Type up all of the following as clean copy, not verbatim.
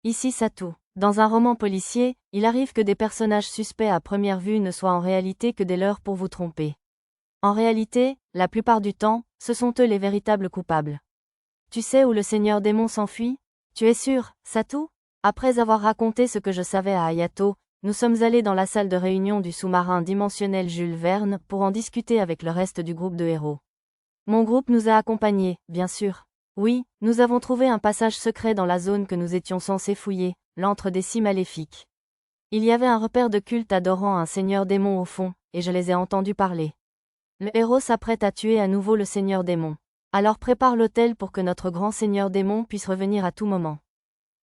Ici Satou. Dans un roman policier, il arrive que des personnages suspects à première vue ne soient en réalité que des leurres pour vous tromper. En réalité, la plupart du temps, ce sont eux les véritables coupables. Tu sais où le seigneur démon s'enfuit? Tu es sûr, Satou? Après avoir raconté ce que je savais à Hayato, nous sommes allés dans la salle de réunion du sous-marin dimensionnel Jules Verne pour en discuter avec le reste du groupe de héros. Mon groupe nous a accompagnés, bien sûr. Oui, nous avons trouvé un passage secret dans la zone que nous étions censés fouiller, l'antre des six maléfiques. Il y avait un repère de culte adorant un seigneur démon au fond, et je les ai entendus parler. Le héros s'apprête à tuer à nouveau le seigneur démon. Alors prépare l'autel pour que notre grand seigneur démon puisse revenir à tout moment.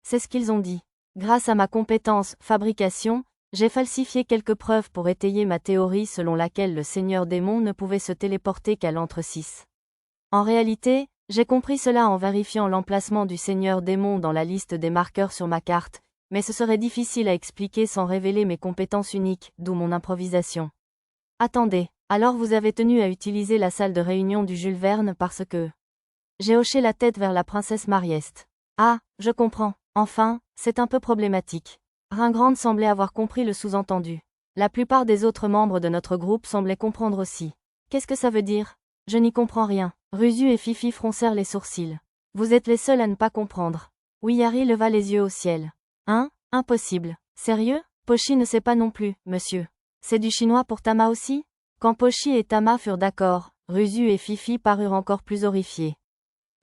C'est ce qu'ils ont dit. Grâce à ma compétence fabrication, j'ai falsifié quelques preuves pour étayer ma théorie selon laquelle le seigneur démon ne pouvait se téléporter qu'à l'antre 6. En réalité, j'ai compris cela en vérifiant l'emplacement du seigneur démon dans la liste des marqueurs sur ma carte, mais ce serait difficile à expliquer sans révéler mes compétences uniques, d'où mon improvisation. Attendez, alors vous avez tenu à utiliser la salle de réunion du Jules Verne parce que... J'ai hoché la tête vers la princesse Marieste. Ah, je comprends. Enfin, c'est un peu problématique. Ringrande semblait avoir compris le sous-entendu. La plupart des autres membres de notre groupe semblaient comprendre aussi. Qu'est-ce que ça veut dire? Je n'y comprends rien. Ruzu et Fifi froncèrent les sourcils. Vous êtes les seuls à ne pas comprendre. Wiyari leva les yeux au ciel. Hein? Impossible. Sérieux? Pochi ne sait pas non plus, monsieur. C'est du chinois pour Tama aussi? Quand Pochi et Tama furent d'accord, Ruzu et Fifi parurent encore plus horrifiés.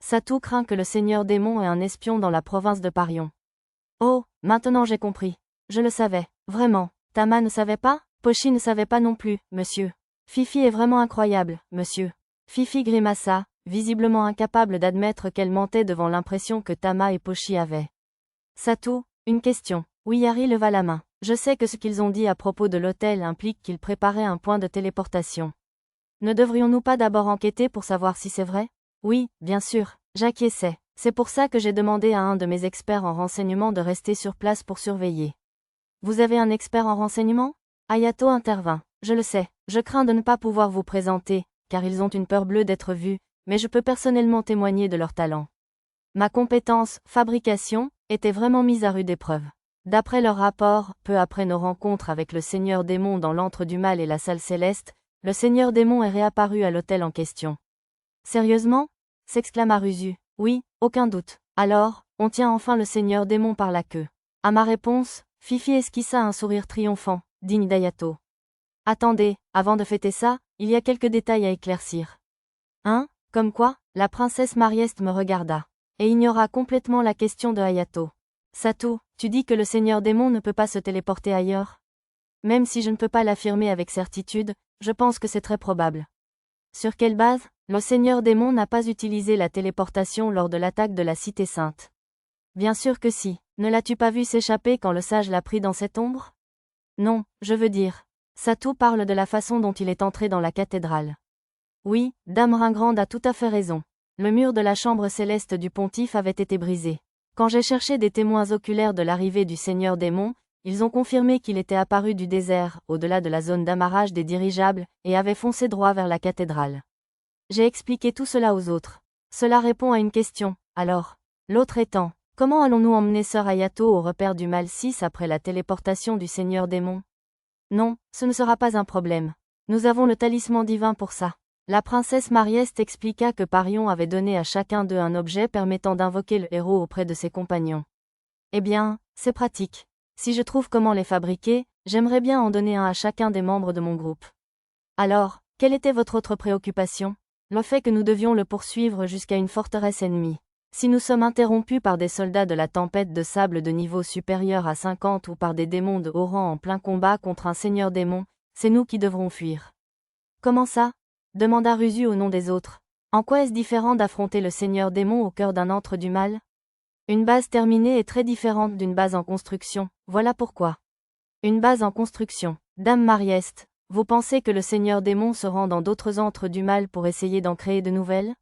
Satou craint que le seigneur démon ait un espion dans la province de Parion. Oh, maintenant j'ai compris. Je le savais, vraiment. Tama ne savait pas? Pochi ne savait pas non plus, monsieur. Fifi est vraiment incroyable, monsieur. Fifi grimaça, visiblement incapable d'admettre qu'elle mentait devant l'impression que Tama et Pochi avaient. Satou, une question. Wiyari leva la main. Je sais que ce qu'ils ont dit à propos de l'hôtel implique qu'ils préparaient un point de téléportation. Ne devrions-nous pas d'abord enquêter pour savoir si c'est vrai? Oui, bien sûr, j'acquiesçais. C'est pour ça que j'ai demandé à un de mes experts en renseignement de rester sur place pour surveiller. Vous avez un expert en renseignement? Hayato intervint. Je le sais, je crains de ne pas pouvoir vous présenter, car ils ont une peur bleue d'être vus, mais je peux personnellement témoigner de leur talent. Ma compétence, fabrication, était vraiment mise à rude épreuve. D'après leur rapport, peu après nos rencontres avec le seigneur démon dans l'antre du mal et la salle céleste, le seigneur démon est réapparu à l'hôtel en question. Sérieusement? S'exclama Ruzu. Oui, aucun doute. Alors, on tient enfin le seigneur démon par la queue. À ma réponse, Fifi esquissa un sourire triomphant, digne d'Hayato. Attendez, avant de fêter ça, il y a quelques détails à éclaircir. Hein? Comme quoi? La princesse Marieste me regarda. Et ignora complètement la question de Hayato. Satou, tu dis que le seigneur démon ne peut pas se téléporter ailleurs? Même si je ne peux pas l'affirmer avec certitude, je pense que c'est très probable. Sur quelle base? Le seigneur démon n'a pas utilisé la téléportation lors de l'attaque de la Cité Sainte. Bien sûr que si. Ne l'as-tu pas vu s'échapper quand le sage l'a pris dans cette ombre? Non, je veux dire. Satou parle de la façon dont il est entré dans la cathédrale. Oui, Dame Ringrande a tout à fait raison. Le mur de la chambre céleste du pontife avait été brisé. Quand j'ai cherché des témoins oculaires de l'arrivée du seigneur démon, ils ont confirmé qu'il était apparu du désert, au-delà de la zone d'amarrage des dirigeables, et avait foncé droit vers la cathédrale. J'ai expliqué tout cela aux autres. Cela répond à une question, alors. L'autre étant, comment allons-nous emmener Sœur Hayato au repère du mal 6 après la téléportation du seigneur démon? Non, ce ne sera pas un problème. Nous avons le talisman divin pour ça. La princesse Marieste expliqua que Parion avait donné à chacun d'eux un objet permettant d'invoquer le héros auprès de ses compagnons. Eh bien, c'est pratique. Si je trouve comment les fabriquer, j'aimerais bien en donner un à chacun des membres de mon groupe. Alors, quelle était votre autre préoccupation? Le fait que nous devions le poursuivre jusqu'à une forteresse ennemie. Si nous sommes interrompus par des soldats de la tempête de sable de niveau supérieur à 50 ou par des démons de haut rang en plein combat contre un seigneur démon, c'est nous qui devrons fuir. Comment ça? Demanda Ruzu au nom des autres. En quoi est-ce différent d'affronter le seigneur démon au cœur d'un antre du mal? Une base terminée est très différente d'une base en construction, voilà pourquoi. Une base en construction. Dame Marieste, vous pensez que le seigneur démon se rend dans d'autres antres du mal pour essayer d'en créer de nouvelles?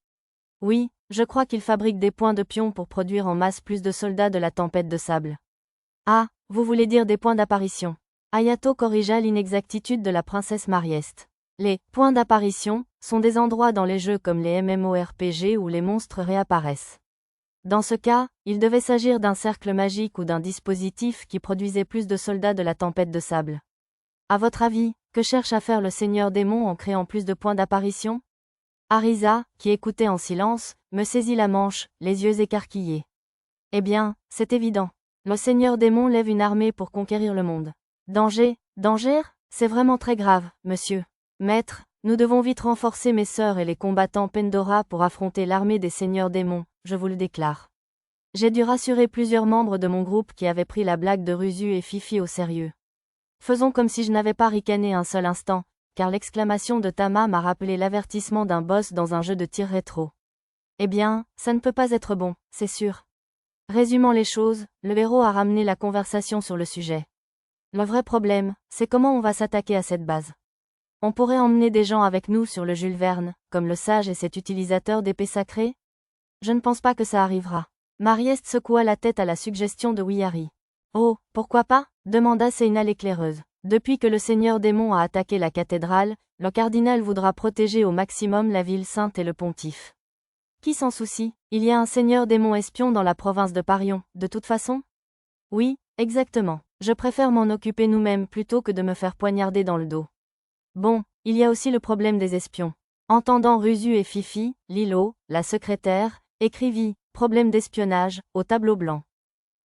Oui, je crois qu'il fabrique des points de pion pour produire en masse plus de soldats de la tempête de sable. Ah, vous voulez dire des points d'apparition. Hayato corrigea l'inexactitude de la princesse Marieste. Les points d'apparition sont des endroits dans les jeux comme les MMORPG où les monstres réapparaissent. Dans ce cas, il devait s'agir d'un cercle magique ou d'un dispositif qui produisait plus de soldats de la tempête de sable. À votre avis, que cherche à faire le Seigneur Démon en créant plus de points d'apparition? Arisa, qui écoutait en silence, me saisit la manche, les yeux écarquillés. Eh bien, c'est évident. Le Seigneur Démon lève une armée pour conquérir le monde. Danger, danger? C'est vraiment très grave, monsieur. Maître, nous devons vite renforcer mes sœurs et les combattants Pandora pour affronter l'armée des Seigneurs Démons, je vous le déclare. J'ai dû rassurer plusieurs membres de mon groupe qui avaient pris la blague de Rusu et Fifi au sérieux. Faisons comme si je n'avais pas ricané un seul instant, car l'exclamation de Tama m'a rappelé l'avertissement d'un boss dans un jeu de tir rétro. Eh bien, ça ne peut pas être bon, c'est sûr. Résumant les choses, le héros a ramené la conversation sur le sujet. Le vrai problème, c'est comment on va s'attaquer à cette base. On pourrait emmener des gens avec nous sur le Jules Verne, comme le sage et cet utilisateur d'épée sacrée? Je ne pense pas que ça arrivera. Mariest secoua la tête à la suggestion de Wihari. Oh, pourquoi pas? Demanda Seina l'éclaireuse. Depuis que le Seigneur Démon a attaqué la cathédrale, le cardinal voudra protéger au maximum la ville sainte et le pontife. Qui s'en soucie? Il y a un Seigneur Démon espion dans la province de Parion, de toute façon? Oui, exactement. Je préfère m'en occuper nous-mêmes plutôt que de me faire poignarder dans le dos. Bon, il y a aussi le problème des espions. Entendant Rusu et Fifi, Lilo, la secrétaire, écrivit « Problème d'espionnage » au tableau blanc.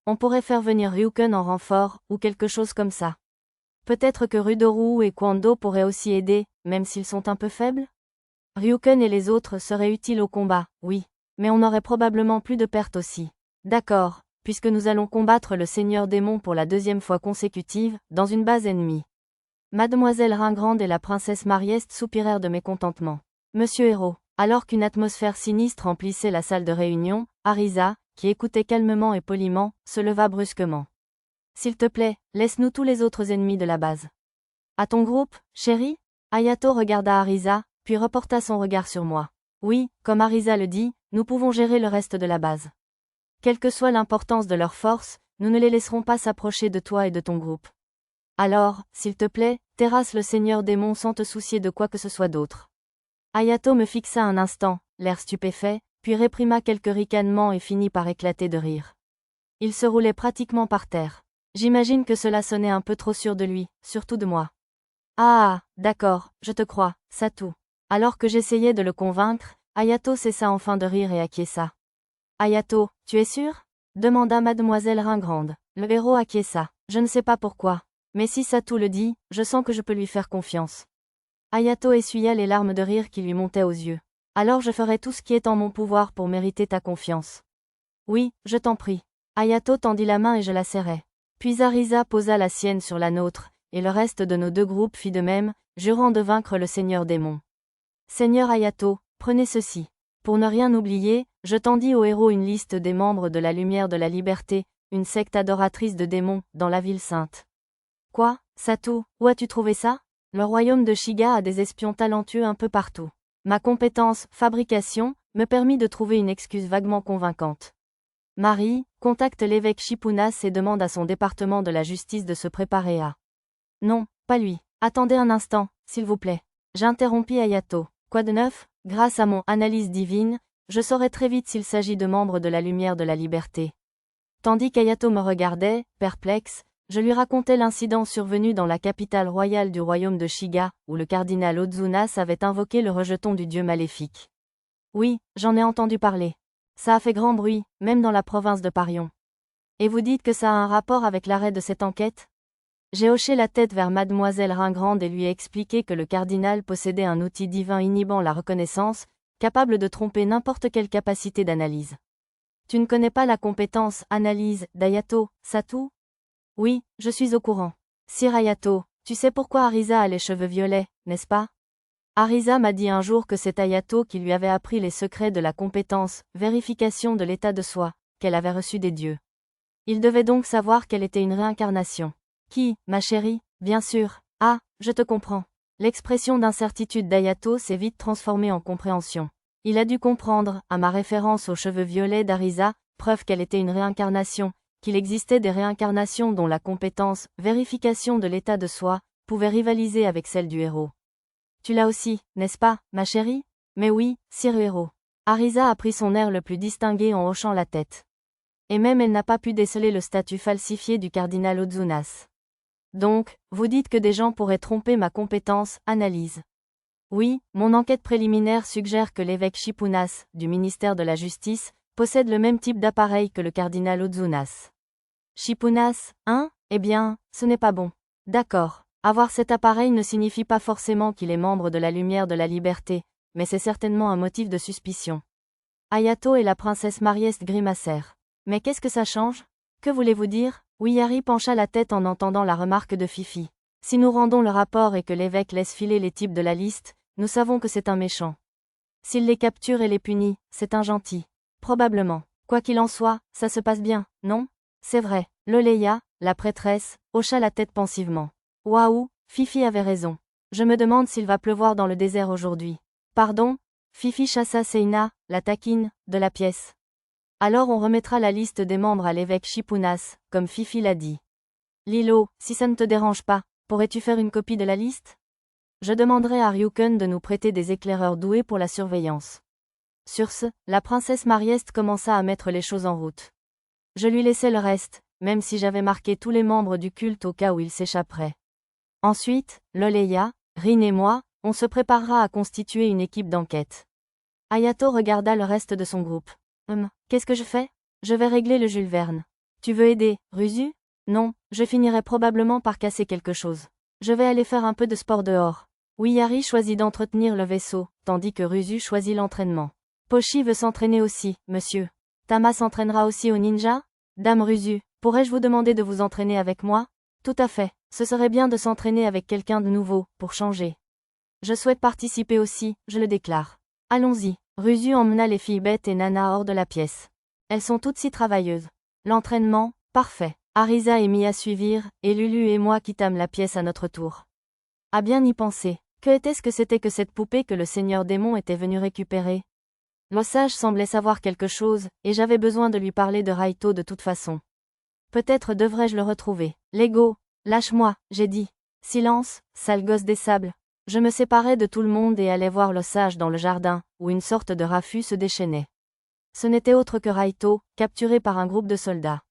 On pourrait faire venir Ryuken en renfort, ou quelque chose comme ça. Peut-être que Rudoru et Kwando pourraient aussi aider, même s'ils sont un peu faibles? Ryuken et les autres seraient utiles au combat, oui. Mais on aurait probablement plus de pertes aussi. D'accord, puisque nous allons combattre le Seigneur Démon pour la deuxième fois consécutive, dans une base ennemie. Mademoiselle Ringrande et la princesse Mariest soupirèrent de mécontentement. Monsieur Héros, alors qu'une atmosphère sinistre emplissait la salle de réunion, Arisa, qui écoutait calmement et poliment, se leva brusquement. S'il te plaît, laisse-nous tous les autres ennemis de la base. À ton groupe, chérie? Ayato regarda Arisa, puis reporta son regard sur moi. Oui, comme Arisa le dit, nous pouvons gérer le reste de la base. Quelle que soit l'importance de leur force, nous ne les laisserons pas s'approcher de toi et de ton groupe. Alors, s'il te plaît, terrasse le Seigneur Démon sans te soucier de quoi que ce soit d'autre. Ayato me fixa un instant, l'air stupéfait, puis réprima quelques ricanements et finit par éclater de rire. Il se roulait pratiquement par terre. J'imagine que cela sonnait un peu trop sûr de lui, surtout de moi. Ah, d'accord, je te crois, Satou. Alors que j'essayais de le convaincre, Ayato cessa enfin de rire et acquiesça. Ayato, tu es sûr? Demanda mademoiselle Ringrande. Le héros acquiesça. Je ne sais pas pourquoi. Mais si Satou le dit, je sens que je peux lui faire confiance. Ayato essuya les larmes de rire qui lui montaient aux yeux. Alors je ferai tout ce qui est en mon pouvoir pour mériter ta confiance. Oui, je t'en prie. Ayato tendit la main et je la serrai. Puis Arisa posa la sienne sur la nôtre, et le reste de nos deux groupes fit de même, jurant de vaincre le Seigneur Démon. Seigneur Ayato, prenez ceci. Pour ne rien oublier, je tendis au héros une liste des membres de la Lumière de la Liberté, une secte adoratrice de démons, dans la ville sainte. Quoi, Satou, où as-tu trouvé ça? Le royaume de Shiga a des espions talentueux un peu partout. Ma compétence, fabrication, me permit de trouver une excuse vaguement convaincante. Marie, contacte l'évêque Shipunas et demande à son département de la justice de se préparer à... Non, pas lui. Attendez un instant, s'il vous plaît. J'interrompis Ayato. Quoi de neuf? Grâce à mon analyse divine, je saurai très vite s'il s'agit de membres de la Lumière de la Liberté. Tandis qu'Ayato me regardait, perplexe, je lui racontais l'incident survenu dans la capitale royale du royaume de Shiga, où le cardinal Otsunas avait invoqué le rejeton du dieu maléfique. Oui, j'en ai entendu parler. Ça a fait grand bruit, même dans la province de Parion. Et vous dites que ça a un rapport avec l'arrêt de cette enquête? J'ai hoché la tête vers mademoiselle Ringrande et lui ai expliqué que le cardinal possédait un outil divin inhibant la reconnaissance, capable de tromper n'importe quelle capacité d'analyse. Tu ne connais pas la compétence analyse d'Ayato, Satou? Oui, je suis au courant. Sir Ayato, tu sais pourquoi Arisa a les cheveux violets, n'est-ce pas? Arisa m'a dit un jour que c'est Ayato qui lui avait appris les secrets de la compétence, vérification de l'état de soi, qu'elle avait reçu des dieux. Il devait donc savoir qu'elle était une réincarnation. Qui, ma chérie? Bien sûr. Ah, je te comprends. L'expression d'incertitude d'Ayato s'est vite transformée en compréhension. Il a dû comprendre, à ma référence aux cheveux violets d'Arisa, preuve qu'elle était une réincarnation, qu'il existait des réincarnations dont la compétence, vérification de l'état de soi, pouvait rivaliser avec celle du héros. Tu l'as aussi, n'est-ce pas, ma chérie? Mais oui, sire héros. Arisa a pris son air le plus distingué en hochant la tête. Et même elle n'a pas pu déceler le statut falsifié du cardinal Ozunas. Donc, vous dites que des gens pourraient tromper ma compétence, analyse. Oui, mon enquête préliminaire suggère que l'évêque Chipunas, du ministère de la Justice, possède le même type d'appareil que le cardinal Ozunas. Chipunas, hein? Eh bien, ce n'est pas bon. D'accord. Avoir cet appareil ne signifie pas forcément qu'il est membre de la lumière de la liberté, mais c'est certainement un motif de suspicion. Ayato et la princesse Mariest grimacèrent. Mais qu'est-ce que ça change? Que voulez-vous dire? Wiyari pencha la tête en entendant la remarque de Fifi. Si nous rendons le rapport et que l'évêque laisse filer les types de la liste, nous savons que c'est un méchant. S'il les capture et les punit, c'est un gentil. Probablement. Quoi qu'il en soit, ça se passe bien, non? C'est vrai. Loleya, la prêtresse, hocha la tête pensivement. Waouh, Fifi avait raison. Je me demande s'il va pleuvoir dans le désert aujourd'hui. Pardon? Fifi chassa Seina, la taquine, de la pièce. Alors on remettra la liste des membres à l'évêque Chipunas, comme Fifi l'a dit. Lilo, si ça ne te dérange pas, pourrais-tu faire une copie de la liste? Je demanderai à Ryuken de nous prêter des éclaireurs doués pour la surveillance. Sur ce, la princesse Mariest commença à mettre les choses en route. Je lui laissai le reste, même si j'avais marqué tous les membres du culte au cas où ils s'échapperaient. Ensuite, Loleya, Rin et moi, on se préparera à constituer une équipe d'enquête. Ayato regarda le reste de son groupe. Qu'est-ce que je fais? Je vais régler le Jules Verne. Tu veux aider, Rusu? Non, je finirai probablement par casser quelque chose. Je vais aller faire un peu de sport dehors. Wiyari choisit d'entretenir le vaisseau, tandis que Rusu choisit l'entraînement. Pochi veut s'entraîner aussi, monsieur. Tama s'entraînera aussi au ninja? Dame Rusu, pourrais-je vous demander de vous entraîner avec moi? Tout à fait, ce serait bien de s'entraîner avec quelqu'un de nouveau, pour changer. Je souhaite participer aussi, je le déclare. Allons-y. Rusu emmena les filles bêtes et Nana hors de la pièce. Elles sont toutes si travailleuses. L'entraînement, parfait. Arisa et Mia suivirent, et Lulu et moi quittâmes la pièce à notre tour. À bien y penser, que était-ce que c'était que cette poupée que le seigneur démon était venu récupérer? L'ossage semblait savoir quelque chose, et j'avais besoin de lui parler de Raito de toute façon. Peut-être devrais-je le retrouver. Lego, lâche-moi, j'ai dit. Silence, sale gosse des sables. Je me séparais de tout le monde et allais voir l'ossage dans le jardin, où une sorte de raffut se déchaînait. Ce n'était autre que Raito, capturé par un groupe de soldats.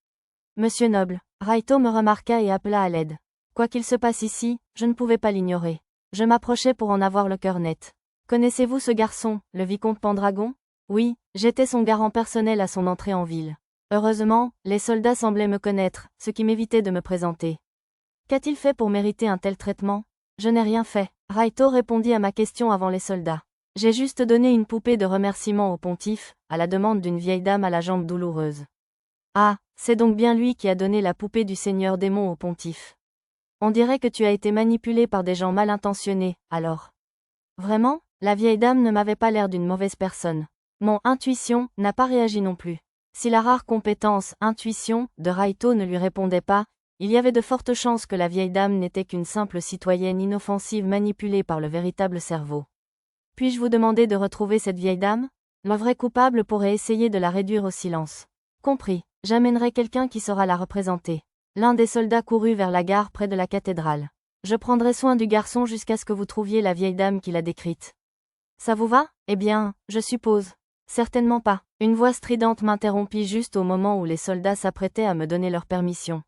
Monsieur Noble, Raito me remarqua et appela à l'aide. Quoi qu'il se passe ici, je ne pouvais pas l'ignorer. Je m'approchais pour en avoir le cœur net. Connaissez-vous ce garçon, le vicomte Pendragon? Oui, j'étais son garant personnel à son entrée en ville. Heureusement, les soldats semblaient me connaître, ce qui m'évitait de me présenter. Qu'a-t-il fait pour mériter un tel traitement? Je n'ai rien fait. Raito répondit à ma question avant les soldats. J'ai juste donné une poupée de remerciement au pontife, à la demande d'une vieille dame à la jambe douloureuse. Ah, c'est donc bien lui qui a donné la poupée du seigneur démon au pontife. On dirait que tu as été manipulé par des gens mal intentionnés, alors. Vraiment? La vieille dame ne m'avait pas l'air d'une mauvaise personne. Mon intuition n'a pas réagi non plus. Si la rare compétence intuition de Raito ne lui répondait pas, il y avait de fortes chances que la vieille dame n'était qu'une simple citoyenne inoffensive manipulée par le véritable cerveau. Puis-je vous demander de retrouver cette vieille dame? Le vrai coupable pourrait essayer de la réduire au silence. Compris, j'amènerai quelqu'un qui saura la représenter. L'un des soldats courut vers la gare près de la cathédrale. Je prendrai soin du garçon jusqu'à ce que vous trouviez la vieille dame qui l'a décrite. Ça vous va? Eh bien, je suppose. Certainement pas. Une voix stridente m'interrompit juste au moment où les soldats s'apprêtaient à me donner leur permission.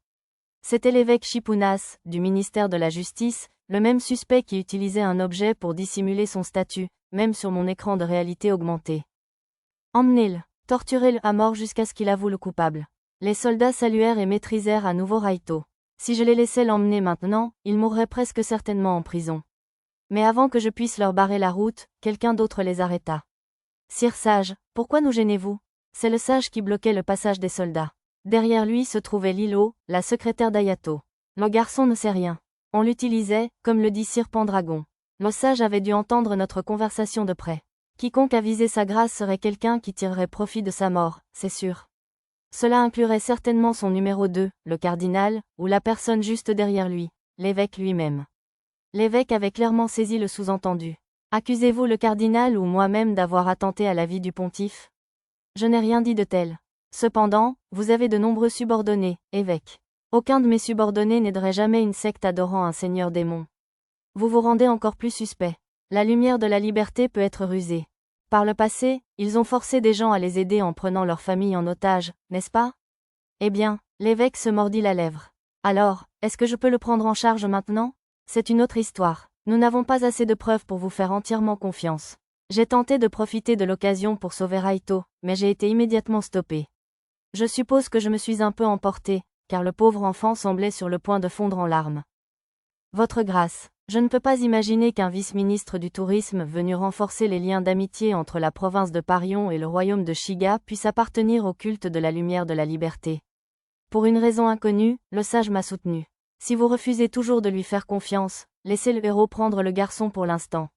C'était l'évêque Chipunas, du ministère de la Justice, le même suspect qui utilisait un objet pour dissimuler son statut, même sur mon écran de réalité augmentée. Emmenez-le, torturez-le à mort jusqu'à ce qu'il avoue le coupable. Les soldats saluèrent et maîtrisèrent à nouveau Raito. Si je les laissais l'emmener maintenant, il mourrait presque certainement en prison. Mais avant que je puisse leur barrer la route, quelqu'un d'autre les arrêta. Sire Sage, pourquoi nous gênez-vous? C'est le sage qui bloquait le passage des soldats. Derrière lui se trouvait Lilo, la secrétaire d'Ayato. Le garçon ne sait rien. On l'utilisait, comme le dit Sir Pendragon. Le sage avait dû entendre notre conversation de près. Quiconque avisait sa grâce serait quelqu'un qui tirerait profit de sa mort, c'est sûr. Cela inclurait certainement son numéro 2, le cardinal, ou la personne juste derrière lui, l'évêque lui-même. L'évêque avait clairement saisi le sous-entendu. Accusez-vous le cardinal ou moi-même d'avoir attenté à la vie du pontife? Je n'ai rien dit de tel. Cependant, vous avez de nombreux subordonnés, évêque. Aucun de mes subordonnés n'aiderait jamais une secte adorant un seigneur démon. Vous vous rendez encore plus suspect. La lumière de la liberté peut être rusée. Par le passé, ils ont forcé des gens à les aider en prenant leur famille en otage, n'est-ce pas? Eh bien, l'évêque se mordit la lèvre. Alors, est-ce que je peux le prendre en charge maintenant? C'est une autre histoire. Nous n'avons pas assez de preuves pour vous faire entièrement confiance. J'ai tenté de profiter de l'occasion pour sauver Raito, mais j'ai été immédiatement stoppé. Je suppose que je me suis un peu emporté, car le pauvre enfant semblait sur le point de fondre en larmes. Votre grâce, je ne peux pas imaginer qu'un vice-ministre du tourisme venu renforcer les liens d'amitié entre la province de Parion et le royaume de Shiga puisse appartenir au culte de la lumière de la liberté. Pour une raison inconnue, le sage m'a soutenu. Si vous refusez toujours de lui faire confiance, laissez le héros prendre le garçon pour l'instant.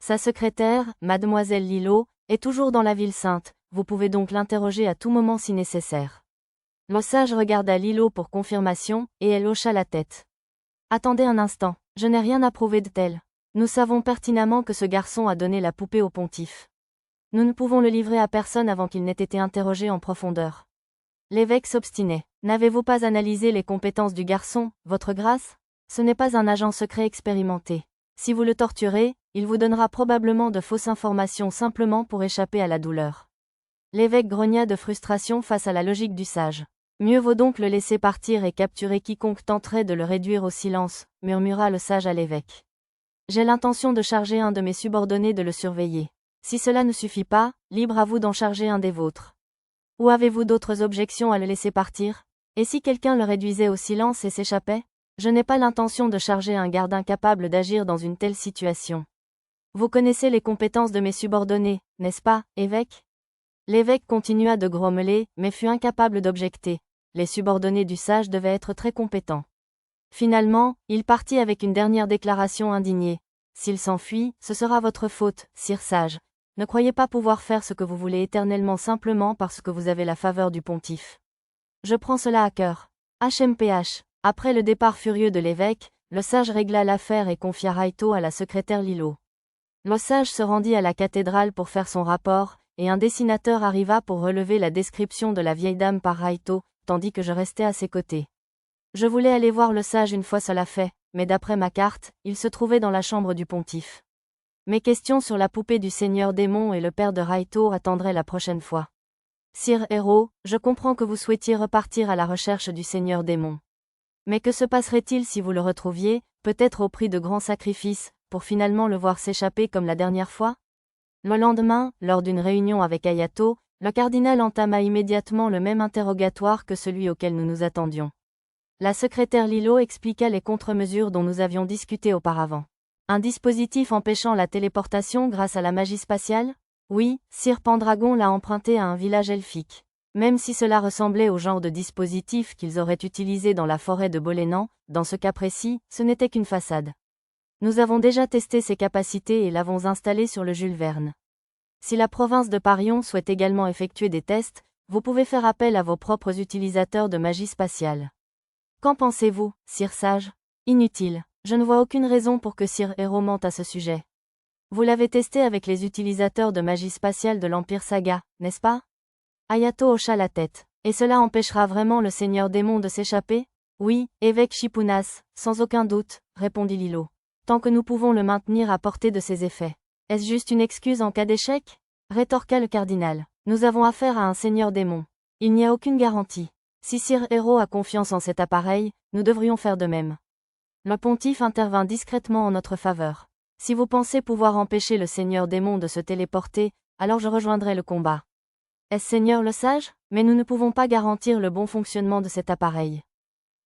Sa secrétaire, mademoiselle Lilo, est toujours dans la ville sainte, vous pouvez donc l'interroger à tout moment si nécessaire. Le sage regarda Lilo pour confirmation, et elle hocha la tête. Attendez un instant, je n'ai rien à prouver de tel. Nous savons pertinemment que ce garçon a donné la poupée au pontife. Nous ne pouvons le livrer à personne avant qu'il n'ait été interrogé en profondeur. L'évêque s'obstinait. N'avez-vous pas analysé les compétences du garçon, votre grâce? Ce n'est pas un agent secret expérimenté. Si vous le torturez, il vous donnera probablement de fausses informations simplement pour échapper à la douleur. L'évêque grogna de frustration face à la logique du sage. Mieux vaut donc le laisser partir et capturer quiconque tenterait de le réduire au silence, murmura le sage à l'évêque. J'ai l'intention de charger un de mes subordonnés de le surveiller. Si cela ne suffit pas, libre à vous d'en charger un des vôtres. Ou avez-vous d'autres objections à le laisser partir? Et si quelqu'un le réduisait au silence et s'échappait? Je n'ai pas l'intention de charger un garde incapable d'agir dans une telle situation. Vous connaissez les compétences de mes subordonnés, n'est-ce pas, évêque? L'évêque continua de grommeler, mais fut incapable d'objecter. Les subordonnés du sage devaient être très compétents. Finalement, il partit avec une dernière déclaration indignée. S'il s'enfuit, ce sera votre faute, sire sage. Ne croyez pas pouvoir faire ce que vous voulez éternellement simplement parce que vous avez la faveur du pontife. Je prends cela à cœur. HMPH. Après le départ furieux de l'évêque, le sage régla l'affaire et confia Raito à la secrétaire Lilo. Le sage se rendit à la cathédrale pour faire son rapport, et un dessinateur arriva pour relever la description de la vieille dame par Raito, tandis que je restais à ses côtés. Je voulais aller voir le sage une fois cela fait, mais d'après ma carte, il se trouvait dans la chambre du pontife. Mes questions sur la poupée du seigneur démon et le père de Raito attendraient la prochaine fois. Sire héros, je comprends que vous souhaitiez repartir à la recherche du seigneur démon. Mais que se passerait-il si vous le retrouviez, peut-être au prix de grands sacrifices, pour finalement le voir s'échapper comme la dernière fois? Le lendemain, lors d'une réunion avec Ayato, le cardinal entama immédiatement le même interrogatoire que celui auquel nous nous attendions. La secrétaire Lilo expliqua les contre-mesures dont nous avions discuté auparavant. Un dispositif empêchant la téléportation grâce à la magie spatiale? Oui, Sir Pendragon l'a emprunté à un village elfique. Même si cela ressemblait au genre de dispositif qu'ils auraient utilisé dans la forêt de Bolénan, dans ce cas précis, ce n'était qu'une façade. Nous avons déjà testé ses capacités et l'avons installé sur le Jules Verne. Si la province de Parion souhaite également effectuer des tests, vous pouvez faire appel à vos propres utilisateurs de magie spatiale. Qu'en pensez-vous, Sire Sage? Inutile. Je ne vois aucune raison pour que Sir Héros mente à ce sujet. Vous l'avez testé avec les utilisateurs de magie spatiale de l'Empire Saga, n'est-ce pas? Ayato hocha la tête. Et cela empêchera vraiment le seigneur démon de s'échapper? Oui, évêque Chipunas, sans aucun doute, répondit Lilo. Tant que nous pouvons le maintenir à portée de ses effets. Est-ce juste une excuse en cas d'échec? Rétorqua le cardinal. Nous avons affaire à un seigneur démon. Il n'y a aucune garantie. Si Sir Héros a confiance en cet appareil, nous devrions faire de même. Le pontife intervint discrètement en notre faveur. Si vous pensez pouvoir empêcher le seigneur démon de se téléporter, alors je rejoindrai le combat. Est-ce Seigneur le sage? Mais nous ne pouvons pas garantir le bon fonctionnement de cet appareil.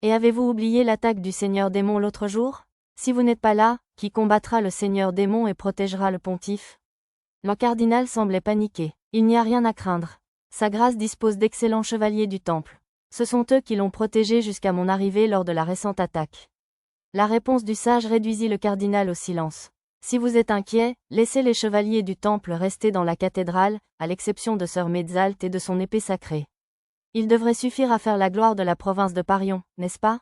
Et avez-vous oublié l'attaque du seigneur démon l'autre jour? Si vous n'êtes pas là, qui combattra le seigneur démon et protégera le pontife? Le cardinal semblait paniqué. Il n'y a rien à craindre. Sa grâce dispose d'excellents chevaliers du temple. Ce sont eux qui l'ont protégé jusqu'à mon arrivée lors de la récente attaque. La réponse du sage réduisit le cardinal au silence. Si vous êtes inquiet, laissez les chevaliers du temple rester dans la cathédrale, à l'exception de Sœur Metzalt et de son épée sacrée. Il devrait suffire à faire la gloire de la province de Parion, n'est-ce pas?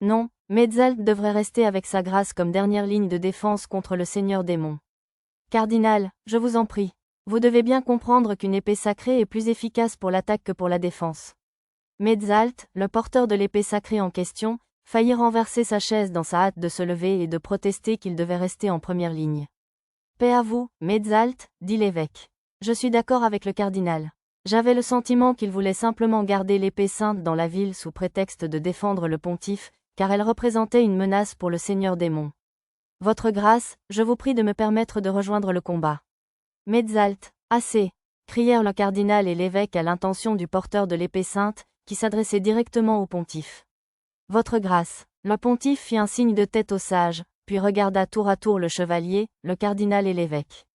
Non, Metzalt devrait rester avec sa grâce comme dernière ligne de défense contre le seigneur démon. Cardinal, je vous en prie. Vous devez bien comprendre qu'une épée sacrée est plus efficace pour l'attaque que pour la défense. Metzalt, le porteur de l'épée sacrée en question, faillit renverser sa chaise dans sa hâte de se lever et de protester qu'il devait rester en première ligne. Paix à vous, Metzalt, dit l'évêque. Je suis d'accord avec le cardinal. J'avais le sentiment qu'il voulait simplement garder l'épée sainte dans la ville sous prétexte de défendre le pontife, car elle représentait une menace pour le Seigneur démon. Votre grâce, je vous prie de me permettre de rejoindre le combat. Metzalt, assez, crièrent le cardinal et l'évêque à l'intention du porteur de l'épée sainte, qui s'adressait directement au pontife. Votre grâce. Le pontife fit un signe de tête au sage, puis regarda tour à tour le chevalier, le cardinal et l'évêque.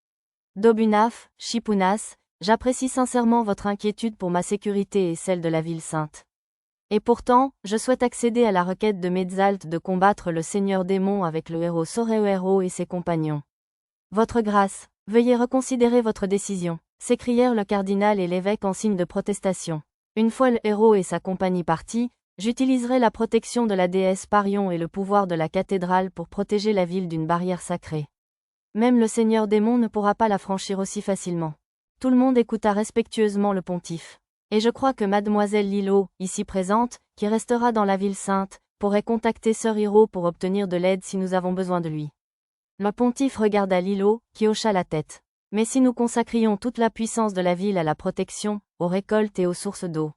Dobunaf, Chipunas, j'apprécie sincèrement votre inquiétude pour ma sécurité et celle de la ville sainte. Et pourtant, je souhaite accéder à la requête de Metzalt de combattre le seigneur démon avec le héros Soreuero et ses compagnons. Votre grâce, veuillez reconsidérer votre décision, s'écrièrent le cardinal et l'évêque en signe de protestation. Une fois le héros et sa compagnie partis, j'utiliserai la protection de la déesse Parion et le pouvoir de la cathédrale pour protéger la ville d'une barrière sacrée. Même le seigneur démon ne pourra pas la franchir aussi facilement. Tout le monde écouta respectueusement le pontife. Et je crois que mademoiselle Lilo, ici présente, qui restera dans la ville sainte, pourrait contacter Sœur Hiro pour obtenir de l'aide si nous avons besoin de lui. Le pontife regarda Lilo, qui hocha la tête. Mais si nous consacrions toute la puissance de la ville à la protection, aux récoltes et aux sources d'eau.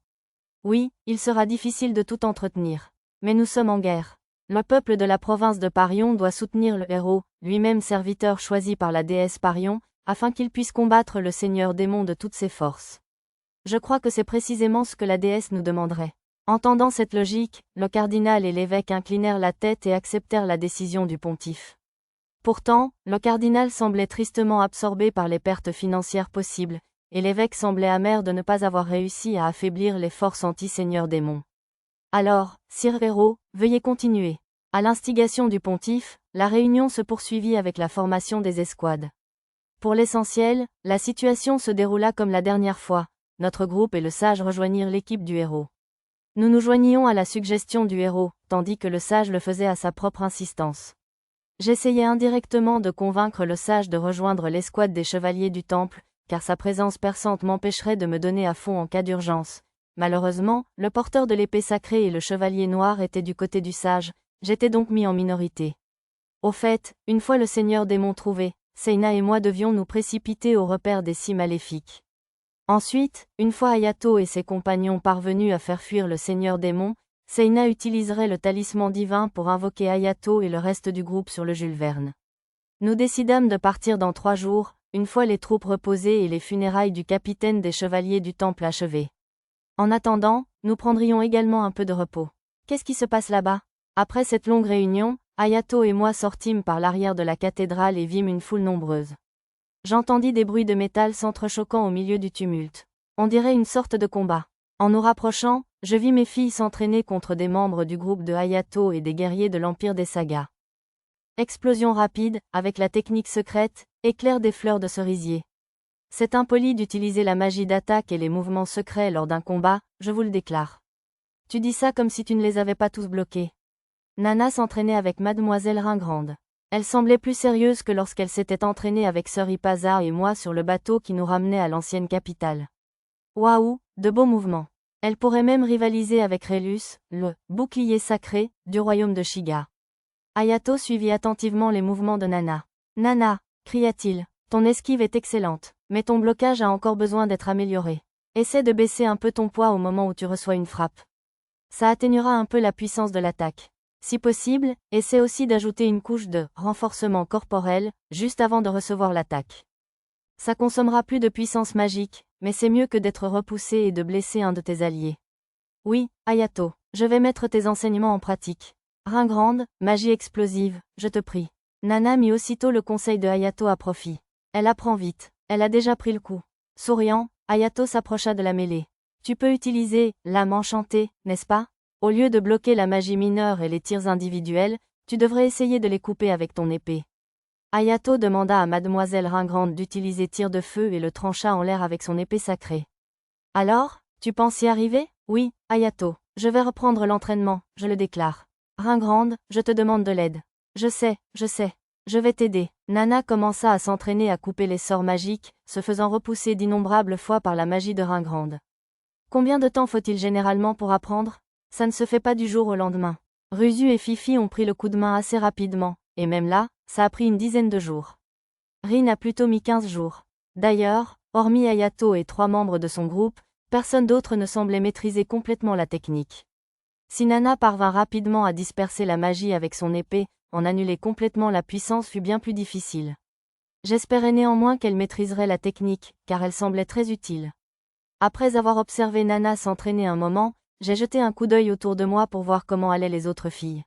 Oui, il sera difficile de tout entretenir. Mais nous sommes en guerre. Le peuple de la province de Parion doit soutenir le héros, lui-même serviteur choisi par la déesse Parion, afin qu'il puisse combattre le seigneur démon de toutes ses forces. Je crois que c'est précisément ce que la déesse nous demanderait. Entendant cette logique, le cardinal et l'évêque inclinèrent la tête et acceptèrent la décision du pontife. Pourtant, le cardinal semblait tristement absorbé par les pertes financières possibles, et l'évêque semblait amer de ne pas avoir réussi à affaiblir les forces anti-seigneur démon. Alors, Sir Héros, veuillez continuer. À l'instigation du pontife, la réunion se poursuivit avec la formation des escouades. Pour l'essentiel, la situation se déroula comme la dernière fois, notre groupe et le sage rejoignirent l'équipe du héros. Nous nous joignions à la suggestion du héros, tandis que le sage le faisait à sa propre insistance. J'essayais indirectement de convaincre le sage de rejoindre l'escouade des chevaliers du temple, car sa présence perçante m'empêcherait de me donner à fond en cas d'urgence. Malheureusement, le porteur de l'épée sacrée et le chevalier noir étaient du côté du sage, j'étais donc mis en minorité. Au fait, une fois le seigneur démon trouvé, Seina et moi devions nous précipiter au repère des six maléfiques. Ensuite, une fois Ayato et ses compagnons parvenus à faire fuir le seigneur démon, Seina utiliserait le talisman divin pour invoquer Ayato et le reste du groupe sur le Jules Verne. Nous décidâmes de partir dans 3 jours, une fois les troupes reposées et les funérailles du capitaine des chevaliers du temple achevées. En attendant, nous prendrions également un peu de repos. Qu'est-ce qui se passe là-bas? Après cette longue réunion, Ayato et moi sortîmes par l'arrière de la cathédrale et vîmes une foule nombreuse. J'entendis des bruits de métal s'entrechoquant au milieu du tumulte. On dirait une sorte de combat. En nous rapprochant, je vis mes filles s'entraîner contre des membres du groupe de Ayato et des guerriers de l'Empire des Sagas. Explosion rapide, avec la technique secrète, éclair des fleurs de cerisier. C'est impoli d'utiliser la magie d'attaque et les mouvements secrets lors d'un combat, je vous le déclare. Tu dis ça comme si tu ne les avais pas tous bloqués. Nana s'entraînait avec mademoiselle Ringrande. Elle semblait plus sérieuse que lorsqu'elle s'était entraînée avec Sœur Ipaza et moi sur le bateau qui nous ramenait à l'ancienne capitale. Waouh, de beaux mouvements. Elle pourrait même rivaliser avec Rélus, le bouclier sacré du royaume de Shiga. Ayato suivit attentivement les mouvements de Nana. Nana, cria-t-il, ton esquive est excellente, mais ton blocage a encore besoin d'être amélioré. Essaie de baisser un peu ton poids au moment où tu reçois une frappe. Ça atténuera un peu la puissance de l'attaque. Si possible, essaie aussi d'ajouter une couche de renforcement corporel, juste avant de recevoir l'attaque. Ça consommera plus de puissance magique, mais c'est mieux que d'être repoussé et de blesser un de tes alliés. Oui, Ayato, je vais mettre tes enseignements en pratique. Ringrande, magie explosive, je te prie. Nana mit aussitôt le conseil de Ayato à profit. Elle apprend vite, elle a déjà pris le coup. Souriant, Ayato s'approcha de la mêlée. Tu peux utiliser l'âme enchantée, n'est-ce pas? Au lieu de bloquer la magie mineure et les tirs individuels, tu devrais essayer de les couper avec ton épée. Ayato demanda à mademoiselle Ringrande d'utiliser tir de feu et le trancha en l'air avec son épée sacrée. Alors, tu penses y arriver? Oui, Ayato, je vais reprendre l'entraînement, je le déclare. Ringrande, je te demande de l'aide. Je sais, je vais t'aider. Nana commença à s'entraîner à couper les sorts magiques, se faisant repousser d'innombrables fois par la magie de Ringrande. Combien de temps faut-il généralement pour apprendre? Ça ne se fait pas du jour au lendemain. Rusu et Fifi ont pris le coup de main assez rapidement, et même là, ça a pris une 10aine de jours. Rin a plutôt mis 15 jours. D'ailleurs, hormis Hayato et 3 membres de son groupe, personne d'autre ne semblait maîtriser complètement la technique. Si Nana parvint rapidement à disperser la magie avec son épée, en annuler complètement la puissance fut bien plus difficile. J'espérais néanmoins qu'elle maîtriserait la technique, car elle semblait très utile. Après avoir observé Nana s'entraîner un moment, j'ai jeté un coup d'œil autour de moi pour voir comment allaient les autres filles.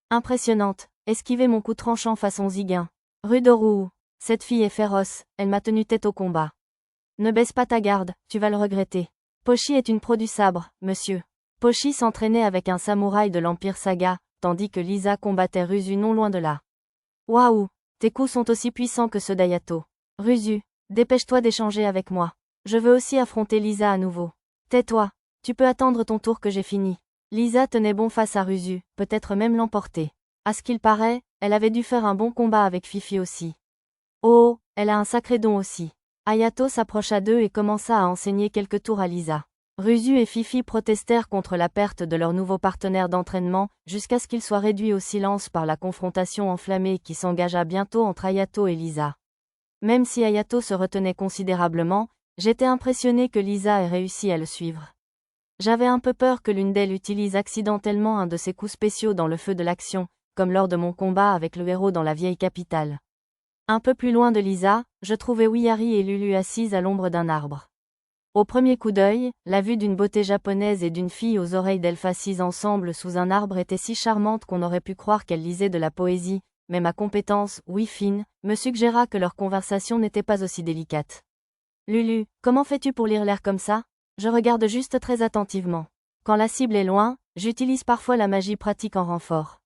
Impressionnante, esquiver mon coup tranchant façon Ziguin. Rudorou, cette fille est féroce, elle m'a tenu tête au combat. Ne baisse pas ta garde, tu vas le regretter. Pochi est une pro du sabre, monsieur. Pochi s'entraînait avec un samouraï de l'Empire Saga, tandis que Lisa combattait Ruzu non loin de là. Waouh, tes coups sont aussi puissants que ceux d'Hayato. Ruzu, dépêche-toi d'échanger avec moi. Je veux aussi affronter Lisa à nouveau. Tais-toi, tu peux attendre ton tour que j'ai fini. Lisa tenait bon face à Ruzu, peut-être même l'emporter. À ce qu'il paraît, elle avait dû faire un bon combat avec Fifi aussi. Oh, elle a un sacré don aussi. Hayato s'approcha d'eux et commença à enseigner quelques tours à Lisa. Ruzu et Fifi protestèrent contre la perte de leur nouveau partenaire d'entraînement, jusqu'à ce qu'ils soient réduits au silence par la confrontation enflammée qui s'engagea bientôt entre Hayato et Lisa. Même si Hayato se retenait considérablement, j'étais impressionné que Lisa ait réussi à le suivre. J'avais un peu peur que l'une d'elles utilise accidentellement un de ses coups spéciaux dans le feu de l'action, comme lors de mon combat avec le héros dans la vieille capitale. Un peu plus loin de Lisa, je trouvais Wihari et Lulu assises à l'ombre d'un arbre. Au premier coup d'œil, la vue d'une beauté japonaise et d'une fille aux oreilles d'elfe assises ensemble sous un arbre était si charmante qu'on aurait pu croire qu'elles lisaient de la poésie, mais ma compétence, oui fine, me suggéra que leur conversation n'était pas aussi délicate. Lulu, comment fais-tu pour lire l'air comme ça? Je regarde juste très attentivement. Quand la cible est loin, j'utilise parfois la magie pratique en renfort.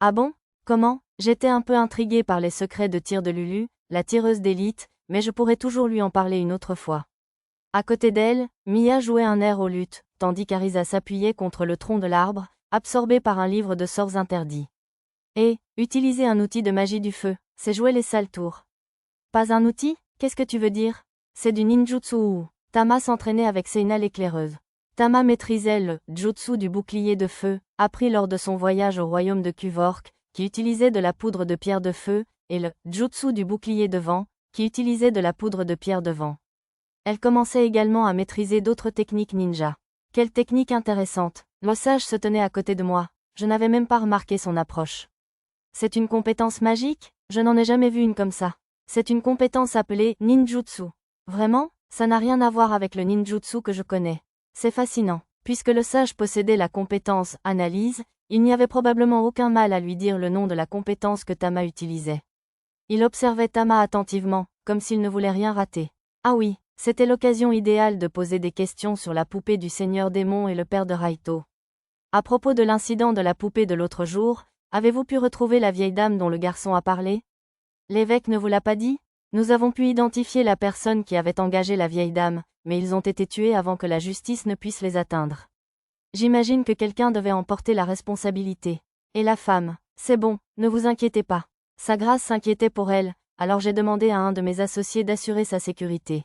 Ah bon? Comment? J'étais un peu intriguée par les secrets de tir de Lulu, la tireuse d'élite, mais je pourrais toujours lui en parler une autre fois. À côté d'elle, Mia jouait un air au luth, tandis qu'Arisa s'appuyait contre le tronc de l'arbre, absorbée par un livre de sorts interdits. Et, utiliser un outil de magie du feu, c'est jouer les sales tours. Pas un outil? Qu'est-ce que tu veux dire? C'est du ninjutsu ou... Tama s'entraînait avec Seina l'éclaireuse. Tama maîtrisait le jutsu du bouclier de feu, appris lors de son voyage au royaume de Kuvork, qui utilisait de la poudre de pierre de feu, et le jutsu du bouclier de vent, qui utilisait de la poudre de pierre de vent. Elle commençait également à maîtriser d'autres techniques ninja. Quelle technique intéressante. L'osage se tenait à côté de moi, je n'avais même pas remarqué son approche. C'est une compétence magique? Je n'en ai jamais vu une comme ça. C'est une compétence appelée ninjutsu. Vraiment? Ça n'a rien à voir avec le ninjutsu que je connais. C'est fascinant. Puisque le sage possédait la compétence analyse, il n'y avait probablement aucun mal à lui dire le nom de la compétence que Tama utilisait. Il observait Tama attentivement, comme s'il ne voulait rien rater. Ah oui, c'était l'occasion idéale de poser des questions sur la poupée du seigneur démon et le père de Raito. À propos de l'incident de la poupée de l'autre jour, avez-vous pu retrouver la vieille dame dont le garçon a parlé? L'évêque ne vous l'a pas dit? Nous avons pu identifier la personne qui avait engagé la vieille dame, mais ils ont été tués avant que la justice ne puisse les atteindre. J'imagine que quelqu'un devait en porter la responsabilité. Et la femme, c'est bon, ne vous inquiétez pas. Sa grâce s'inquiétait pour elle, alors j'ai demandé à un de mes associés d'assurer sa sécurité.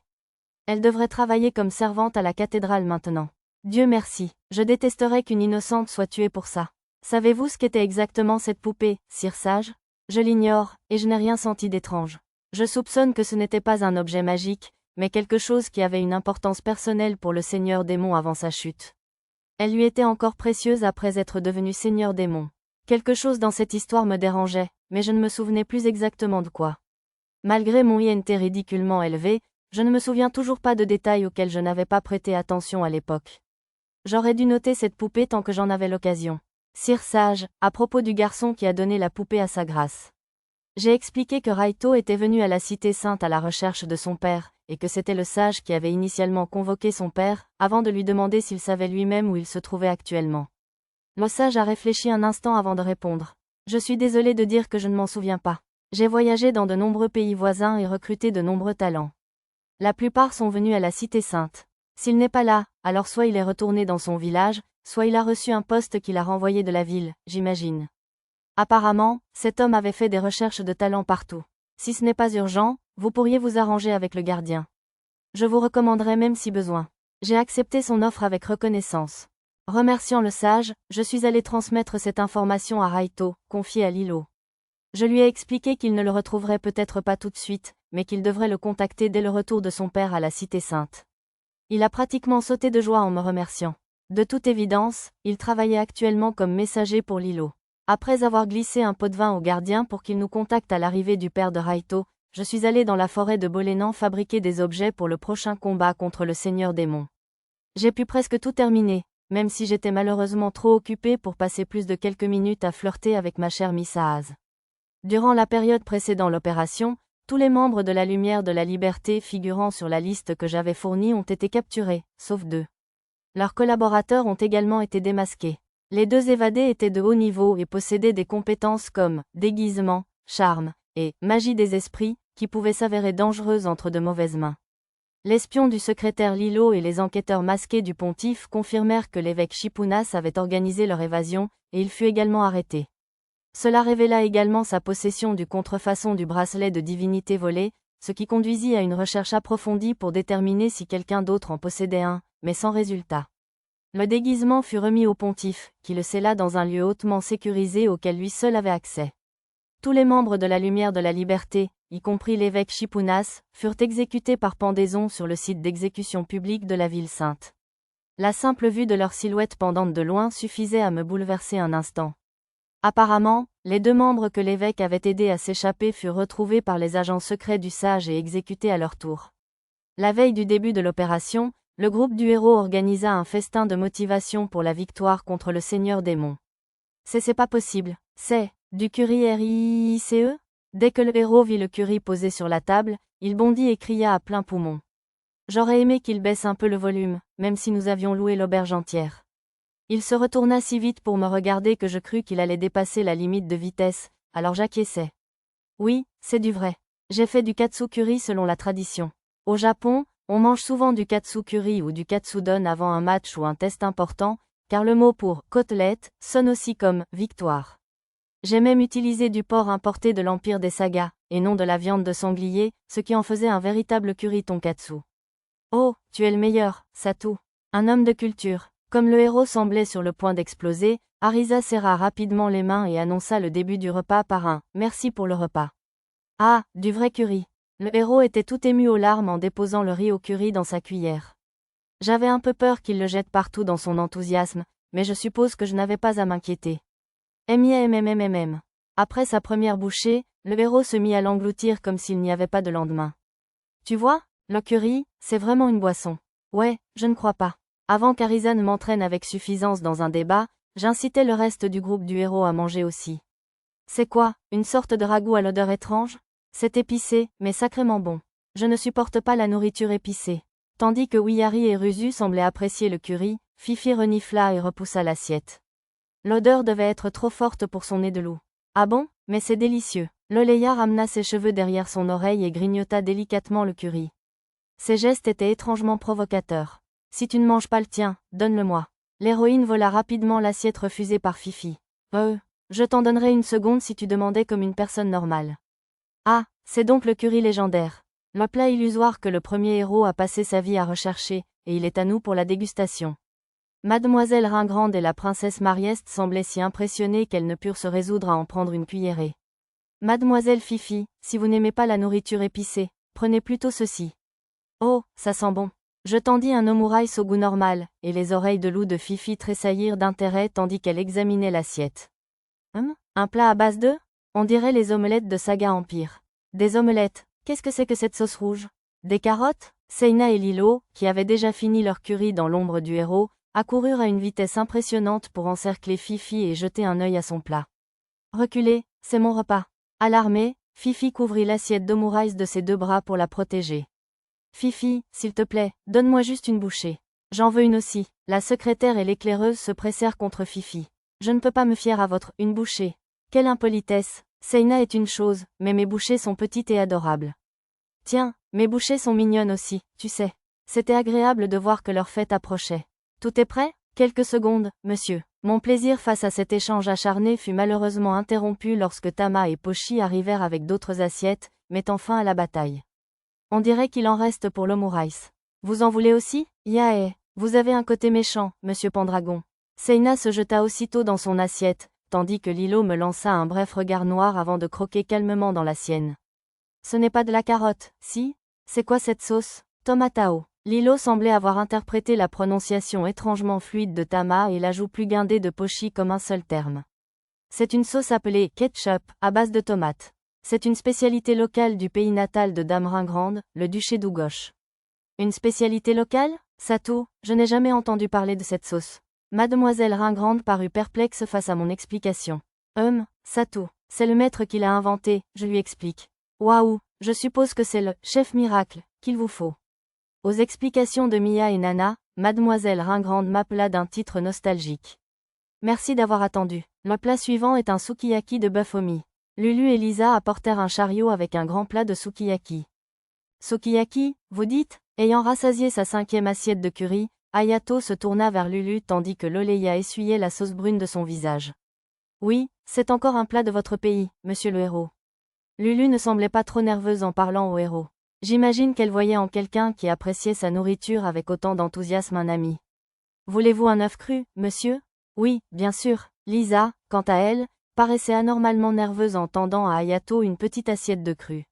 Elle devrait travailler comme servante à la cathédrale maintenant. Dieu merci, je détesterais qu'une innocente soit tuée pour ça. Savez-vous ce qu'était exactement cette poupée, sire sage? Je l'ignore, et je n'ai rien senti d'étrange. Je soupçonne que ce n'était pas un objet magique, mais quelque chose qui avait une importance personnelle pour le seigneur démon avant sa chute. Elle lui était encore précieuse après être devenu seigneur démon. Quelque chose dans cette histoire me dérangeait, mais je ne me souvenais plus exactement de quoi. Malgré mon INT ridiculement élevé, je ne me souviens toujours pas de détails auxquels je n'avais pas prêté attention à l'époque. J'aurais dû noter cette poupée tant que j'en avais l'occasion. Sire sage, à propos du garçon qui a donné la poupée à sa grâce. J'ai expliqué que Raito était venu à la Cité Sainte à la recherche de son père, et que c'était le sage qui avait initialement convoqué son père, avant de lui demander s'il savait lui-même où il se trouvait actuellement. Le sage a réfléchi un instant avant de répondre. Je suis désolé de dire que je ne m'en souviens pas. J'ai voyagé dans de nombreux pays voisins et recruté de nombreux talents. La plupart sont venus à la Cité Sainte. S'il n'est pas là, alors soit il est retourné dans son village, soit il a reçu un poste qu'il a renvoyé de la ville, j'imagine. Apparemment, cet homme avait fait des recherches de talent partout. Si ce n'est pas urgent, vous pourriez vous arranger avec le gardien. Je vous recommanderais même si besoin. J'ai accepté son offre avec reconnaissance. Remerciant le sage, je suis allé transmettre cette information à Raito, confié à Lilo. Je lui ai expliqué qu'il ne le retrouverait peut-être pas tout de suite, mais qu'il devrait le contacter dès le retour de son père à la Cité Sainte. Il a pratiquement sauté de joie en me remerciant. De toute évidence, il travaillait actuellement comme messager pour Lilo. Après avoir glissé un pot de vin au gardien pour qu'il nous contacte à l'arrivée du père de Raito, je suis allé dans la forêt de Bolénan fabriquer des objets pour le prochain combat contre le Seigneur Démon. J'ai pu presque tout terminer, même si j'étais malheureusement trop occupé pour passer plus de quelques minutes à flirter avec ma chère Miss Haas. Durant la période précédant l'opération, tous les membres de la Lumière de la Liberté figurant sur la liste que j'avais fournie ont été capturés, sauf 2. Leurs collaborateurs ont également été démasqués. Les 2 évadés étaient de haut niveau et possédaient des compétences comme déguisement, charme et magie des esprits, qui pouvaient s'avérer dangereuses entre de mauvaises mains. L'espion du secrétaire Lilo et les enquêteurs masqués du pontife confirmèrent que l'évêque Chipunas avait organisé leur évasion, et il fut également arrêté. Cela révéla également sa possession du contrefaçon du bracelet de divinité volé, ce qui conduisit à une recherche approfondie pour déterminer si quelqu'un d'autre en possédait un, mais sans résultat. Le déguisement fut remis au pontife, qui le scella dans un lieu hautement sécurisé auquel lui seul avait accès. Tous les membres de la Lumière de la Liberté, y compris l'évêque Chipunas, furent exécutés par pendaison sur le site d'exécution publique de la ville sainte. La simple vue de leur silhouette pendante de loin suffisait à me bouleverser un instant. Apparemment, les 2 membres que l'évêque avait aidés à s'échapper furent retrouvés par les agents secrets du sage et exécutés à leur tour. La veille du début de l'opération, le groupe du héros organisa un festin de motivation pour la victoire contre le Seigneur Démon. C'est pas possible, c'est du curry RICE? Dès que le héros vit le curry posé sur la table, il bondit et cria à plein poumon. J'aurais aimé qu'il baisse un peu le volume, même si nous avions loué l'auberge entière. Il se retourna si vite pour me regarder que je crus qu'il allait dépasser la limite de vitesse, alors j'acquiesçai. Oui, c'est du vrai. J'ai fait du katsukuri selon la tradition. Au Japon, on mange souvent du katsukuri ou du katsudon avant un match ou un test important, car le mot pour côtelette sonne aussi comme victoire. J'ai même utilisé du porc importé de l'Empire des Sagas, et non de la viande de sanglier, ce qui en faisait un véritable curry tonkatsu. Oh, tu es le meilleur, Satou. Un homme de culture. Comme le héros semblait sur le point d'exploser, Arisa serra rapidement les mains et annonça le début du repas par un « merci pour le repas ». Ah, du vrai curry. Le héros était tout ému aux larmes en déposant le riz au curry dans sa cuillère. J'avais un peu peur qu'il le jette partout dans son enthousiasme, mais je suppose que je n'avais pas à m'inquiéter. MIMMMMM. Après sa première bouchée, le héros se mit à l'engloutir comme s'il n'y avait pas de lendemain. Tu vois, le curry, c'est vraiment une boisson. Ouais, je ne crois pas. Avant qu'Arisa ne m'entraîne avec suffisance dans un débat, j'incitais le reste du groupe du héros à manger aussi. C'est quoi, une sorte de ragoût à l'odeur étrange? C'est épicé, mais sacrément bon. Je ne supporte pas la nourriture épicée. Tandis que Wihari et Ruzu semblaient apprécier le curry, Fifi renifla et repoussa l'assiette. L'odeur devait être trop forte pour son nez de loup. Ah bon, mais c'est délicieux. Loleya ramena ses cheveux derrière son oreille et grignota délicatement le curry. Ses gestes étaient étrangement provocateurs. Si tu ne manges pas le tien, donne-le-moi. L'héroïne vola rapidement l'assiette refusée par Fifi. Je t'en donnerai une seconde si tu demandais comme une personne normale. Ah, c'est donc le curry légendaire. Le plat illusoire que le premier héros a passé sa vie à rechercher, et il est à nous pour la dégustation. Mademoiselle Ringrande et la princesse Marieste semblaient si impressionnées qu'elles ne purent se résoudre à en prendre une cuillerée. Mademoiselle Fifi, si vous n'aimez pas la nourriture épicée, prenez plutôt ceci. Oh, ça sent bon. Je tendis un omurice au goût normal, et les oreilles de loup de Fifi tressaillirent d'intérêt tandis qu'elle examinait l'assiette. Un plat à base de? On dirait les omelettes de Saga Empire. Des omelettes, qu'est-ce que c'est que cette sauce rouge? Des carottes? Seina et Lilo, qui avaient déjà fini leur curry dans l'ombre du héros, accoururent à une vitesse impressionnante pour encercler Fifi et jeter un œil à son plat. Reculez, c'est mon repas. Alarmée, Fifi couvrit l'assiette d'omurice de ses 2 bras pour la protéger. Fifi, s'il te plaît, donne-moi juste une bouchée. J'en veux une aussi. La secrétaire et l'éclaireuse se pressèrent contre Fifi. Je ne peux pas me fier à votre une bouchée. Quelle impolitesse. Seina est une chose, mais mes bouchées sont petites et adorables. Tiens, mes bouchées sont mignonnes aussi, tu sais. C'était agréable de voir que leur fête approchait. Tout est prêt? Quelques secondes, monsieur. Mon plaisir face à cet échange acharné fut malheureusement interrompu lorsque Tama et Pochi arrivèrent avec d'autres assiettes, mettant fin à la bataille. On dirait qu'il en reste pour l'omurice. Vous en voulez aussi? Yae, vous avez un côté méchant, monsieur Pendragon. Seina se jeta aussitôt dans son assiette, tandis que Lilo me lança un bref regard noir avant de croquer calmement dans la sienne. Ce n'est pas de la carotte, si? C'est quoi cette sauce? Tomatao. Lilo semblait avoir interprété la prononciation étrangement fluide de Tama et l'ajout plus guindé de Pochi comme un seul terme. C'est une sauce appelée ketchup, à base de tomates. C'est une spécialité locale du pays natal de Dame Ringrande, le duché d'Ugosh. Une spécialité locale? Satou, je n'ai jamais entendu parler de cette sauce. Mademoiselle Ringrande parut perplexe face à mon explication. Satou, c'est le maître qui l'a inventé, je lui explique. Waouh, je suppose que c'est le chef miracle qu'il vous faut. Aux explications de Mia et Nana, Mademoiselle Ringrande m'appela d'un titre nostalgique. Merci d'avoir attendu. Le plat suivant est un sukiyaki de bœuf au mie. Lulu et Lisa apportèrent un chariot avec un grand plat de sukiyaki. Sukiyaki, vous dites? Ayant rassasié sa 5e assiette de curry, Ayato se tourna vers Lulu tandis que Loleya essuyait la sauce brune de son visage. Oui, c'est encore un plat de votre pays, monsieur le héros. Lulu ne semblait pas trop nerveuse en parlant au héros. J'imagine qu'elle voyait en quelqu'un qui appréciait sa nourriture avec autant d'enthousiasme un ami. Voulez-vous un œuf cru, monsieur? Oui, bien sûr. Lisa, quant à elle, paraissait anormalement nerveuse en tendant à Ayato une petite assiette de cru.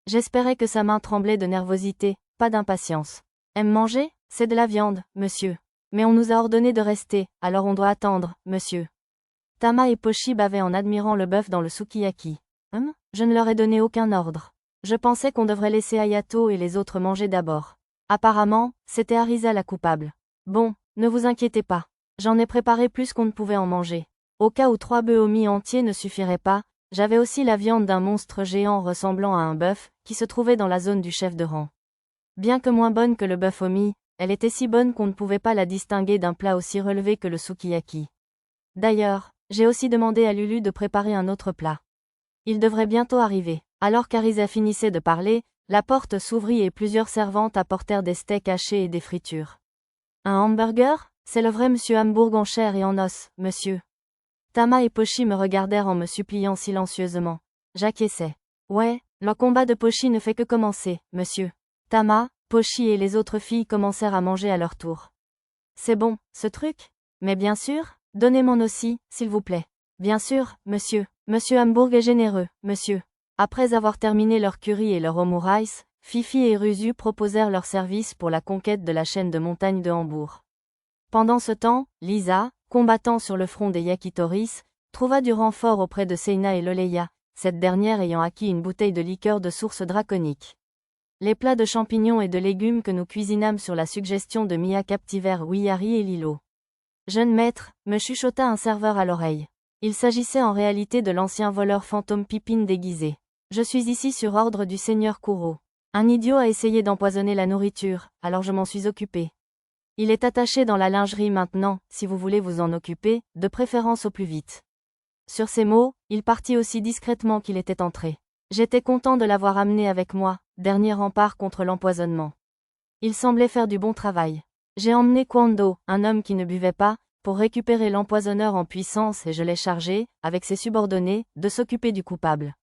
J'espérais que sa main tremblait de nervosité, pas d'impatience. Aime manger? C'est de la viande, monsieur. Mais on nous a ordonné de rester, alors on doit attendre, monsieur. Tama et Pochi bavaient en admirant le bœuf dans le sukiyaki. Je ne leur ai donné aucun ordre. Je pensais qu'on devrait laisser Ayato et les autres manger d'abord. Apparemment, c'était Arisa la coupable. Bon, ne vous inquiétez pas. J'en ai préparé plus qu'on ne pouvait en manger. Au cas où 3 bœufs au mie entiers ne suffiraient pas, j'avais aussi la viande d'un monstre géant ressemblant à un bœuf, qui se trouvait dans la zone du chef de rang. Bien que moins bonne que le bœuf au mie, elle était si bonne qu'on ne pouvait pas la distinguer d'un plat aussi relevé que le sukiyaki. D'ailleurs, j'ai aussi demandé à Lulu de préparer un autre plat. Il devrait bientôt arriver. Alors qu'Arisa finissait de parler, la porte s'ouvrit et plusieurs servantes apportèrent des steaks hachés et des fritures. Un hamburger? C'est le vrai monsieur Hambourg en chair et en os, monsieur. Tama et Pochi me regardèrent en me suppliant silencieusement. J'acquiesçai. Ouais, le combat de Pochi ne fait que commencer, monsieur. Tama, Pochi et les autres filles commencèrent à manger à leur tour. C'est bon, ce truc? Mais bien sûr, donnez-m'en aussi, s'il vous plaît. Bien sûr, monsieur. Monsieur Hambourg est généreux, monsieur. Après avoir terminé leur curry et leur omurice, Fifi et Rusu proposèrent leur service pour la conquête de la chaîne de montagnes de Hambourg. Pendant ce temps, Lisa, combattant sur le front des Yakitoris, trouva du renfort auprès de Seina et Loleya, cette dernière ayant acquis une bouteille de liqueur de source draconique. Les plats de champignons et de légumes que nous cuisinâmes sur la suggestion de Mia captivèrent Wiyari et Lilo. Jeune maître, me chuchota un serveur à l'oreille. Il s'agissait en réalité de l'ancien voleur fantôme Pipine déguisé. Je suis ici sur ordre du seigneur Kuro. Un idiot a essayé d'empoisonner la nourriture, alors je m'en suis occupé. Il est attaché dans la lingerie maintenant, si vous voulez vous en occuper, de préférence au plus vite. Sur ces mots, il partit aussi discrètement qu'il était entré. J'étais content de l'avoir amené avec moi, dernier rempart contre l'empoisonnement. Il semblait faire du bon travail. J'ai emmené Kwando, un homme qui ne buvait pas, pour récupérer l'empoisonneur en puissance et je l'ai chargé, avec ses subordonnés, de s'occuper du coupable.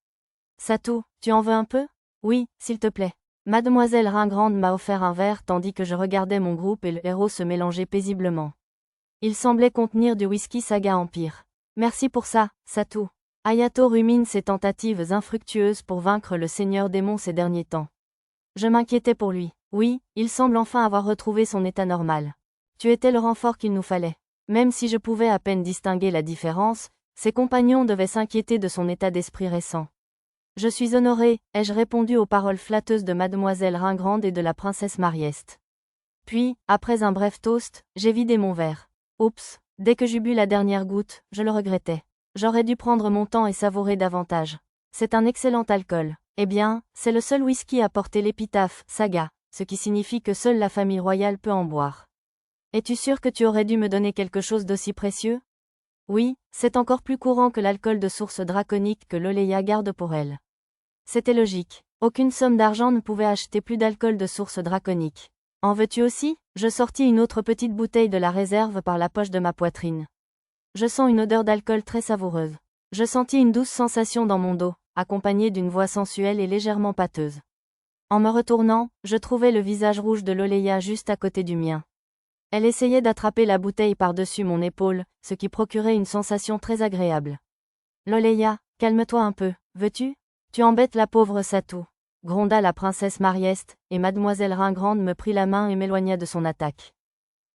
Satou, tu en veux un peu? Oui, s'il te plaît. Mademoiselle Ringrande m'a offert un verre tandis que je regardais mon groupe et le héros se mélanger paisiblement. Il semblait contenir du whisky Saga Empire. Merci pour ça, Satou. Ayato rumine ses tentatives infructueuses pour vaincre le seigneur démon ces derniers temps. Je m'inquiétais pour lui. Oui, il semble enfin avoir retrouvé son état normal. Tu étais le renfort qu'il nous fallait. Même si je pouvais à peine distinguer la différence, ses compagnons devaient s'inquiéter de son état d'esprit récent. Je suis honoré, ai-je répondu aux paroles flatteuses de Mademoiselle Ringrande et de la princesse Marieste. Puis, après un bref toast, j'ai vidé mon verre. Oups, dès que j'eus bu la dernière goutte, je le regrettais. J'aurais dû prendre mon temps et savourer davantage. C'est un excellent alcool. Eh bien, c'est le seul whisky à porter l'épitaphe, Saga, ce qui signifie que seule la famille royale peut en boire. Es-tu sûr que tu aurais dû me donner quelque chose d'aussi précieux? Oui, c'est encore plus courant que l'alcool de source draconique que Loleya garde pour elle. C'était logique. Aucune somme d'argent ne pouvait acheter plus d'alcool de source draconique. En veux-tu aussi? Je sortis une autre petite bouteille de la réserve par la poche de ma poitrine. Je sens une odeur d'alcool très savoureuse. Je sentis une douce sensation dans mon dos, accompagnée d'une voix sensuelle et légèrement pâteuse. En me retournant, je trouvai le visage rouge de Loleya juste à côté du mien. Elle essayait d'attraper la bouteille par-dessus mon épaule, ce qui procurait une sensation très agréable. Loleya, calme-toi un peu, veux-tu? Tu embêtes la pauvre Satou. gronda la princesse Marieste, et mademoiselle Ringrande me prit la main et m'éloigna de son attaque.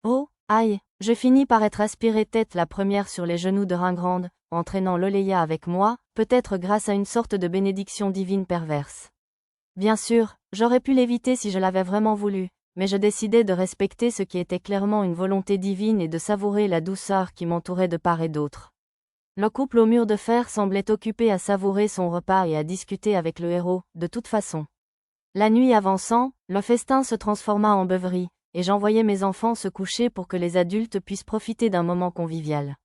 Oh, aïe, je finis par être aspirée tête la première sur les genoux de Ringrande, entraînant Loléa avec moi, peut-être grâce à une sorte de bénédiction divine perverse. Bien sûr, j'aurais pu l'éviter si je l'avais vraiment voulu, mais je décidai de respecter ce qui était clairement une volonté divine et de savourer la douceur qui m'entourait de part et d'autre. Le couple au mur de fer semblait occupé à savourer son repas et à discuter avec le héros, de toute façon. La nuit avançant, le festin se transforma en beuverie, et j'envoyai mes enfants se coucher pour que les adultes puissent profiter d'un moment convivial.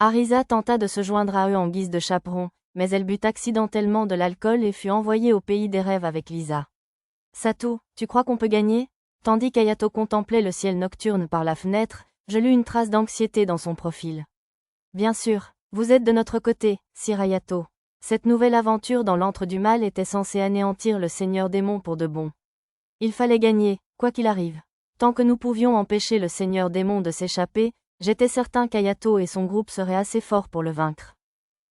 Arisa tenta de se joindre à eux en guise de chaperon, mais elle but accidentellement de l'alcool et fut envoyée au pays des rêves avec Lisa. Satou, tu crois qu'on peut gagner? Tandis qu'Ayato contemplait le ciel nocturne par la fenêtre, je lus une trace d'anxiété dans son profil. Bien sûr, vous êtes de notre côté, Sir Ayato. Cette nouvelle aventure dans l'antre du mal était censée anéantir le Seigneur Démon pour de bon. Il fallait gagner, quoi qu'il arrive. Tant que nous pouvions empêcher le Seigneur Démon de s'échapper, j'étais certain qu'Ayato et son groupe seraient assez forts pour le vaincre.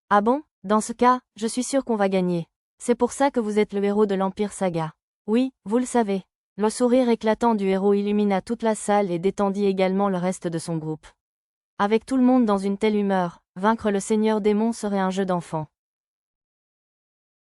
Ah bon? Dans ce cas, je suis sûr qu'on va gagner. C'est pour ça que vous êtes le héros de l'Empire Saga. Oui, vous le savez. Le sourire éclatant du héros illumina toute la salle et détendit également le reste de son groupe. Avec tout le monde dans une telle humeur, vaincre le Seigneur Démon serait un jeu d'enfant.